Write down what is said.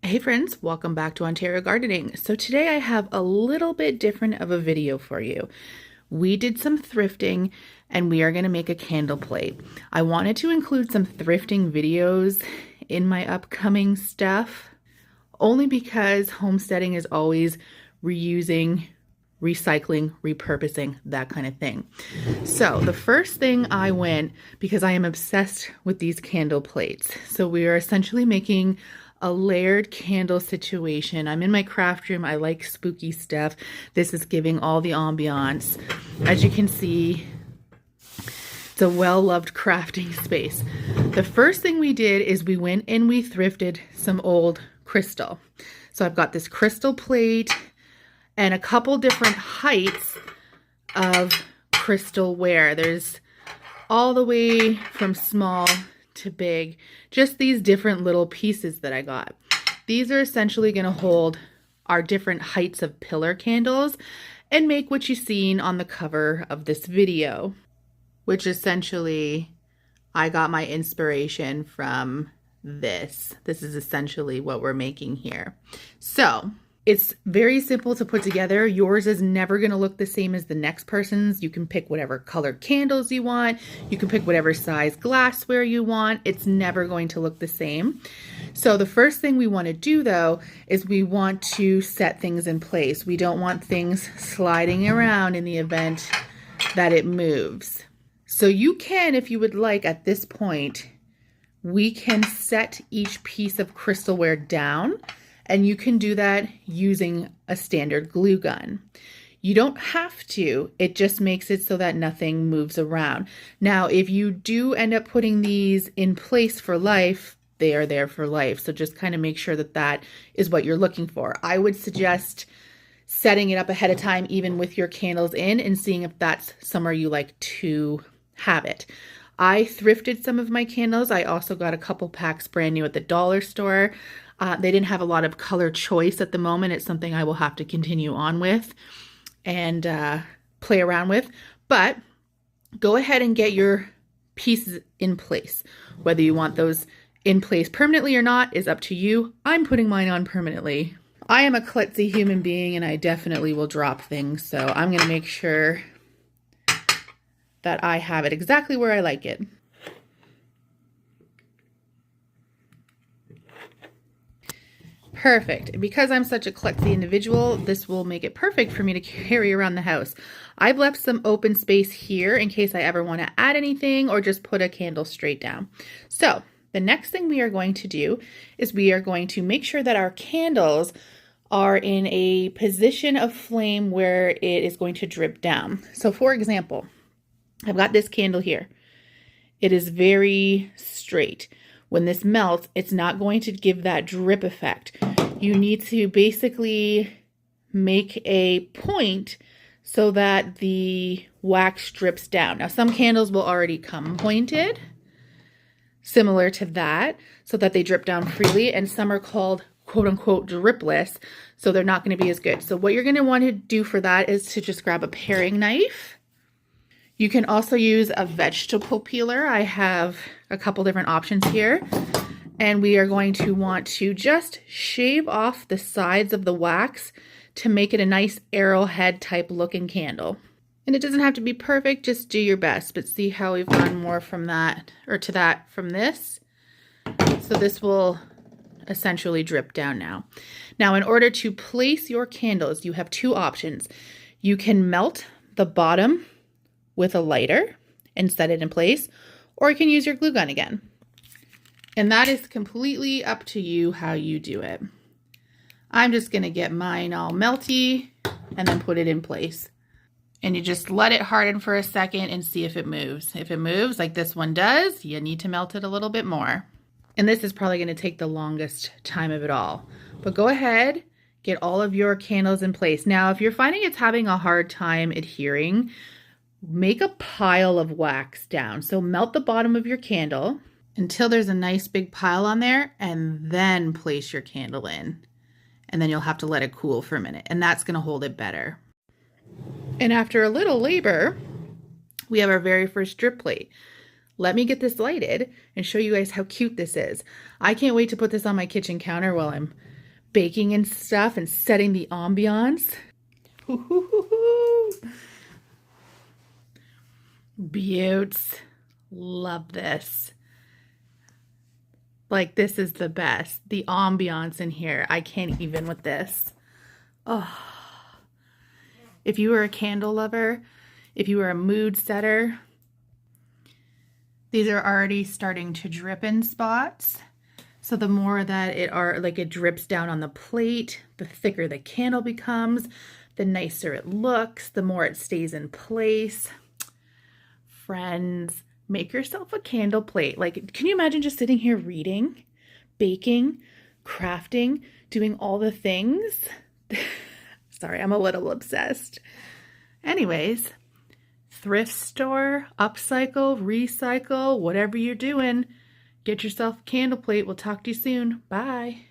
Hey friends, welcome back to Ontario Gardening. So today I have a little bit different of a video for you. We did some thrifting and we are going to make a candle plate. I wanted to include some thrifting videos in my upcoming stuff, only because homesteading is always reusing, recycling, repurposing, that kind of thing. So the first thing I went, because I am obsessed with these candle plates. So we are essentially making a layered candle situation. I'm in my craft room. I like spooky stuff. This is giving all the ambiance. As you can see, it's a well-loved crafting space. The first thing we did is we went and we thrifted some old crystal. So I've got this crystal plate and a couple different heights of crystal ware. There's all the way from small to big, just these different little pieces that I got. These are essentially going to hold our different heights of pillar candles and make what you've seen on the cover of this video, which essentially I got my inspiration from this. This is essentially what we're making here. So it's very simple to put together. Yours is never going to look the same as the next person's. You can pick whatever colored candles you want. You can pick whatever size glassware you want. It's never going to look the same. So the first thing we want to do though is we want to set things in place. We don't want things sliding around in the event that it moves. So you can, if you would like at this point, we can set each piece of crystalware down. And you can do that using a standard glue gun. You don't have to, it just makes it so that nothing moves around. Now, if you do end up putting these in place for life, they are there for life. So just kind of make sure that that is what you're looking for. I would suggest setting it up ahead of time, even with your candles in, and seeing if that's somewhere you like to have it. I thrifted some of my candles. I also got a couple packs brand new at the dollar store. They didn't have a lot of color choice at the moment. It's something I will have to continue on with and play around with. But go ahead and get your pieces in place. Whether you want those in place permanently or not is up to you. I'm putting mine on permanently. I am a klutzy human being and I definitely will drop things. So I'm going to make sure that I have it exactly where I like it. Perfect. Because I'm such a klutzy individual, this will make it perfect for me to carry around the house. I've left some open space here in case I ever want to add anything or just put a candle straight down. So the next thing we are going to do is we are going to make sure that our candles are in a position of flame where it is going to drip down. So for example, I've got this candle here. It is very straight. When this melts, it's not going to give that drip effect. You need to basically make a point so that the wax drips down. Now, some candles will already come pointed, similar to that, so that they drip down freely, and some are called quote unquote dripless, so they're not going to be as good. So what you're going to want to do for that is to just grab a paring knife. You can also use a vegetable peeler. I have a couple different options here. And we are going to want to just shave off the sides of the wax to make it a nice arrowhead type looking candle. And it doesn't have to be perfect, just do your best. But see how we've gone more from that, or to that from this. So this will essentially drip down now. Now, in order to place your candles, you have two options. You can melt the bottom with a lighter and set it in place, or you can use your glue gun again. And that is completely up to you how you do it. I'm just going to get mine all melty and then put it in place. And you just let it harden for a second and see if it moves. If it moves like this one does, you need to melt it a little bit more. And this is probably going to take the longest time of it all. But go ahead, get all of your candles in place. Now, if you're finding it's having a hard time adhering, make a pile of wax down. So melt the bottom of your candle until there's a nice big pile on there, and then place your candle in. And then you'll have to let it cool for a minute, and that's going to hold it better. And after a little labor, we have our very first drip plate. Let me get this lighted and show you guys how cute this is. I can't wait to put this on my kitchen counter while I'm baking and stuff and setting the ambiance. Beauts. Love this. Like, this is the best. The ambiance in here. I can't even with this. Oh. If you were a candle lover, if you were a mood setter, these are already starting to drip in spots. So the more that it drips down on the plate, the thicker the candle becomes, the nicer it looks, the more it stays in place. Friends, make yourself a candle plate. Like, can you imagine just sitting here reading, baking, crafting, doing all the things? Sorry, I'm a little obsessed. Anyways, thrift store, upcycle, recycle, whatever you're doing, get yourself a candle plate. We'll talk to you soon. Bye.